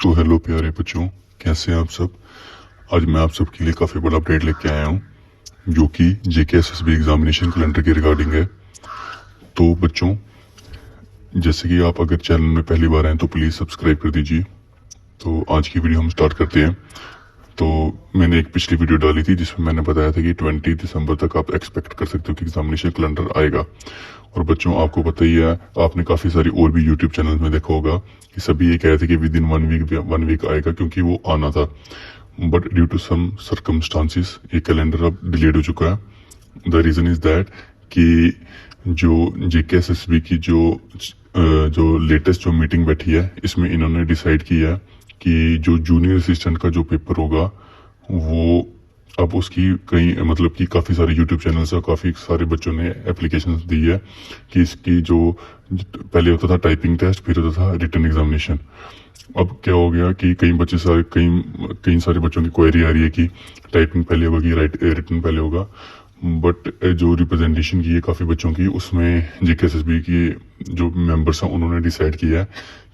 तो हेलो प्यारे बच्चों, कैसे हैं आप सब। आज मैं आप सबके लिए काफ़ी बड़ा अपडेट लेके आया हूँ जो कि JKSSB एग्जामिनेशन कैलेंडर के रिगार्डिंग है। तो बच्चों, जैसे कि आप अगर चैनल में पहली बार आए तो प्लीज़ सब्सक्राइब कर दीजिए। तो आज की वीडियो हम स्टार्ट करते हैं। तो मैंने एक पिछली वीडियो डाली थी जिसमें मैंने बताया था कि 20 दिसंबर तक आप एक्सपेक्ट कर सकते हो कि एग्जामिनेशन कैलेंडर आएगा। और बच्चों, आपको पता ही है, आपने काफ़ी सारी और भी यूट्यूब चैनल में देखा होगा कि सभी ये कह रहे थे कि विद इन वन वीक आएगा, क्योंकि वो आना था। But due to some circumstances ये कैलेंडर अब डिलेड हो चुका है। द रीज़न इज़ दैट कि जो JKSSB की जो लेटेस्ट जो मीटिंग बैठी है, इसमें इन्होंने डिसाइड किया है कि जो जूनियर असिस्टेंट का जो पेपर होगा वो अब उसकी कई मतलब कि काफ़ी सारे यूट्यूब चैनल्स और काफ़ी सारे बच्चों ने एप्लीकेशंस दी है कि इसकी जो पहले होता था टाइपिंग टेस्ट, फिर होता था रिटन एग्जामिनेशन। अब क्या हो गया कि कई सारे बच्चों की क्वेरी आ रही है कि टाइपिंग पहले होगा कि रिटन पहले होगा। बट जो रिप्रेजेंटेशन की है काफ़ी बच्चों की, उसमें JKSSB की जो मेंबर्स हैं उन्होंने डिसाइड किया है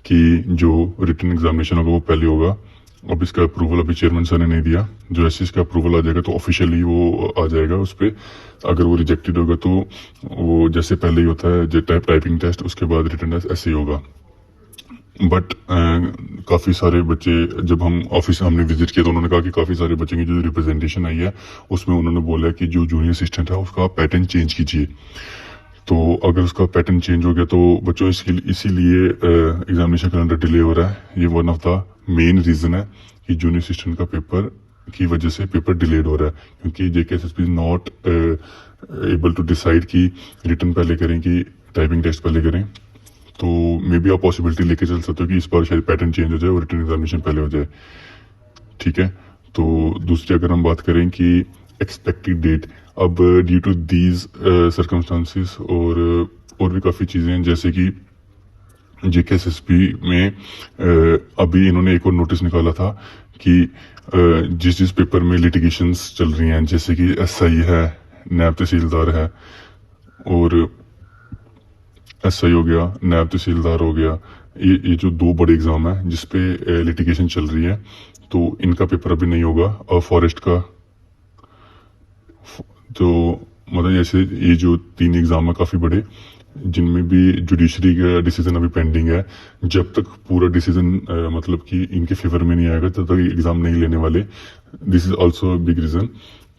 कि जो रिटन एग्जामिनेशन होगा वो पहले होगा। अब इसका अप्रूवल अभी चेयरमैन सर ने नहीं दिया। जो ऐसे इसका अप्रूवल आ जाएगा तो ऑफिशियली वो आ जाएगा उस पर। अगर वो रिजेक्टेड होगा तो वो जैसे पहले ही होता है टाइपिंग टेस्ट, उसके बाद रिटन टेस्ट, ऐसे ही होगा। बट काफ़ी सारे बच्चे, जब हम ऑफिस हमने विजिट किया तो उन्होंने कहा कि काफ़ी सारे बच्चों की जो रिप्रेजेंटेशन आई है उसमें उन्होंने बोला कि जो जूनियर असिस्टेंट है उसका पैटर्न चेंज कीजिए। तो अगर उसका पैटर्न चेंज हो गया तो बच्चों इसीलिए एग्जामिनेशन कैलेंडर डिले हो रहा है। ये one of the main reason है कि जूनियर असिस्टेंट का पेपर की वजह से पेपर डिलेड हो रहा है, क्योंकि JKSSB is not able to decide कि रिटन पहले करें कि टाइपिंग टेस्ट पहले करें। तो मे बी आप पॉसिबिलिटी लेके चल सकते हो कि इस बार शायद पैटर्न चेंज हो जाए और रिटन एग्जामिनेशन पहले हो जाए। ठीक है। तो दूसरी अगर हम बात करें कि एक्सपेक्टेड डेट, अब ड्यू टू दीज सर्कमस्टांसिस और भी काफ़ी चीज़ें हैं, जैसे कि JKSSB में अभी इन्होंने एक और नोटिस निकाला था कि जिस पेपर में लिटिगेशंस चल रही हैं, जैसे कि SI है, नैब तहसीलदार है, और SI हो गया, नैब तहसीलदार हो गया, ये जो दो बड़े एग्जाम है जिसपे लिटिगेशन चल रही है, तो इनका पेपर अभी नहीं होगा। और फॉरेस्ट का तो मतलब जैसे ये जो 3 एग्जाम है काफ़ी बड़े, जिनमें भी जुडिशरी का डिसीजन अभी पेंडिंग है। जब तक पूरा डिसीजन मतलब कि इनके फेवर में नहीं आएगा तब तक एग्जाम नहीं लेने वाले। This is also big reason,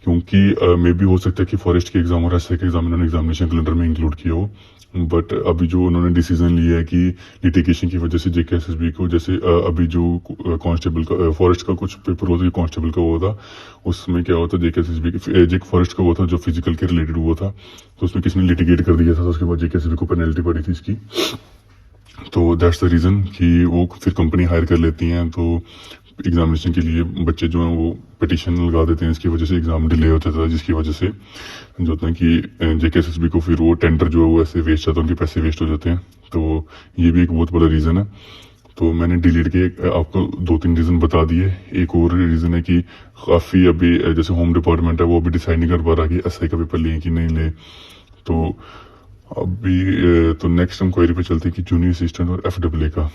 क्योंकि मे भी हो सकता है कि फॉरेस्ट के एग्जाम और SI के एग्जाम इन्होंने एग्जामिनेशन कैलेंडर में इंक्लूड किया हो। बट अभी जो उन्होंने डिसीजन लिया है कि लिटिगेशन की वजह से JKSSB को, जैसे अभी जो कांस्टेबल का फॉरेस्ट का कुछ पेपर होता है, कांस्टेबल का हुआ था, उसमें क्या होता है JKSSB के फॉरेस्ट का हुआ था जो फिजिकल के रिलेटेड हुआ था, तो उसमें किसी ने लिटिगेट कर दिया था, तो उसके बाद JKSSB को पेनल्टी पड़ी थी इसकी। तो दैट्स द रीज़न कि वो फिर कंपनी हायर कर लेती हैं, तो एग्जामिनेशन के लिए बच्चे जो हैं वो पिटीशन लगा देते हैं, इसकी वजह से एग्जाम डिले होता था, जिसकी वजह से जो होता है कि JKSSB को फिर वो टेंडर जो है वो ऐसे वेस्ट जाता है, उनके पैसे वेस्ट हो जाते हैं। तो ये भी एक बहुत बड़ा रीज़न है। तो मैंने डिलीट के आपको 2-3 रीज़न बता दिए। एक और रीज़न है कि काफ़ी अभी जैसे होम डिपार्टमेंट है वो अभी डिसाइड नहीं कर पा रहा कि SI का पेपर लें कि नहीं लें। तो अभी तो नेक्स्ट हम क्वेरी पे चलते हैं कि जूनियर असिस्टेंट और FAA का,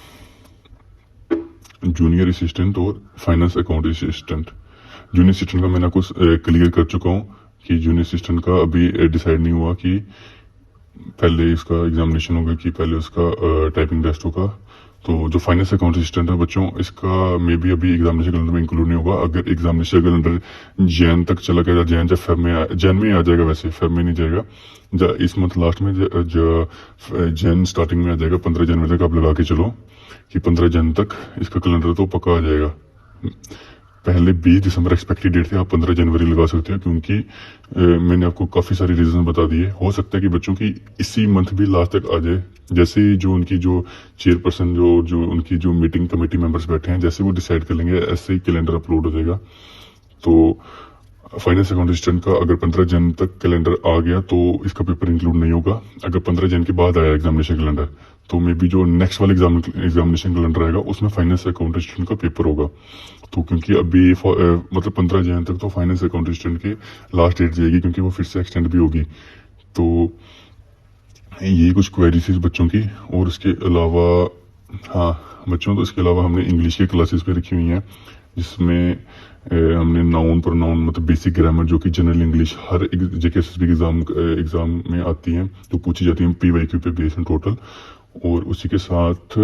जूनियर असिस्टेंट और finance account assistant. Junior assistant का मैंने आपको क्लियर कर चुका हूँ कि जूनियर असिस्टेंट का अभी डिसाइड नहीं हुआ कि पहले इसका एग्जामिनेशन होगा कि पहले उसका टाइपिंग टेस्ट होगा। तो जो फाइनेंस अकाउंट असिस्टेंट है बच्चों, इसका मे भी अभी एग्जामिनेशन कैलेंडर में इंक्लूड नहीं होगा। अगर एग्जामिनेशन कैलेंडर जैन तक चला गया, जैन जब जैन में आ जाएगा, वैसे फेब में नहीं जाएगा, इस मंथ लास्ट में जैन स्टार्टिंग में आ जाएगा। 15 जनवरी तक आप लगा के चलो कि 15 जन तक इसका कैलेंडर तो पक्का आ जाएगा। पहले 20 दिसंबर एक्सपेक्टेड डेट थे, आप 15 जनवरी लगा सकते हो, क्योंकि मैंने आपको काफ़ी सारे रीजन बता दिए। हो सकता है कि बच्चों की इसी मंथ भी लास्ट तक आ जाए, जैसे जो उनकी जो चेयरपर्सन जो उनकी जो मीटिंग कमेटी मेंबर्स बैठे हैं, जैसे वो डिसाइड कर लेंगे ऐसे ही कैलेंडर अपलोड हो जाएगा। तो फाइनेंस अकाउंट असिस्टेंट का अगर 15 जन तक कैलेंडर आ गया तो इसका पेपर इंक्लूड नहीं होगा। अगर 15 जन के बाद आया एग्जामिनेशन कैलेंडर तो मे बी जो नेक्स्ट वाला एग्जामिनेशन कैलेंडर आएगा उसमें फाइनेंस अकाउंट असिस्टेंट का पेपर होगा। तो क्योंकि अभी मतलब 15 जन तक तो फाइनेंस अकाउंट असिस्टेंट की लास्ट डेट जाएगी, क्योंकि वो फिर से एक्सटेंड भी होगी। तो ये कुछ क्वेरीज बच्चों की। और उसके अलावा हाँ, बच्चों। तो इसके अलावा हमने इंग्लिश की क्लासेस भी रखी हुई हैं, जिसमें हमने नाउन प्रोनाउन मतलब बेसिक ग्रामर जो कि जनरल इंग्लिश हर जेकेएसएसबी एग्जाम में आती हैं, तो पूछी जाती है पीवाईक्यू पे बेस्ड टोटल। और उसी के साथ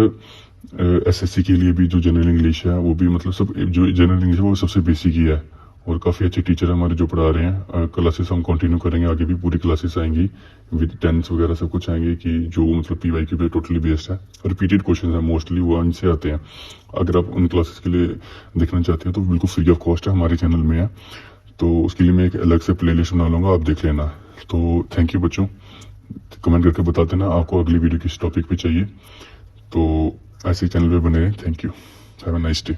एसएससी के लिए भी जो जनरल इंग्लिश है वो भी मतलब सब जो जनरल इंग्लिश है वो सबसे बेसिक ही है। और काफ़ी अच्छे टीचर हमारे जो पढ़ा रहे हैं। क्लासेस हम कंटिन्यू करेंगे, आगे भी पूरी क्लासेस आएंगी विद टेंस वगैरह सब कुछ आएंगे कि जो मतलब पीवाईक्यू पे टोटली बेस्ड है। रिपीटेड क्वेश्चन है मोस्टली, वो इनसे आते हैं। अगर आप उन क्लासेस के लिए देखना चाहते हैं तो बिल्कुल फ्री ऑफ कॉस्ट है, हमारे चैनल में है। तो उसके लिए मैं एक अलग से प्लेलिस्ट बना लूँगा, आप देख लेना। तो थैंक यू बच्चों, कमेंट करके बता देना आपको अगली वीडियो किस टॉपिक पे चाहिए। तो ऐसे ही चैनल पे बने रहें। Thank you, have a nice day.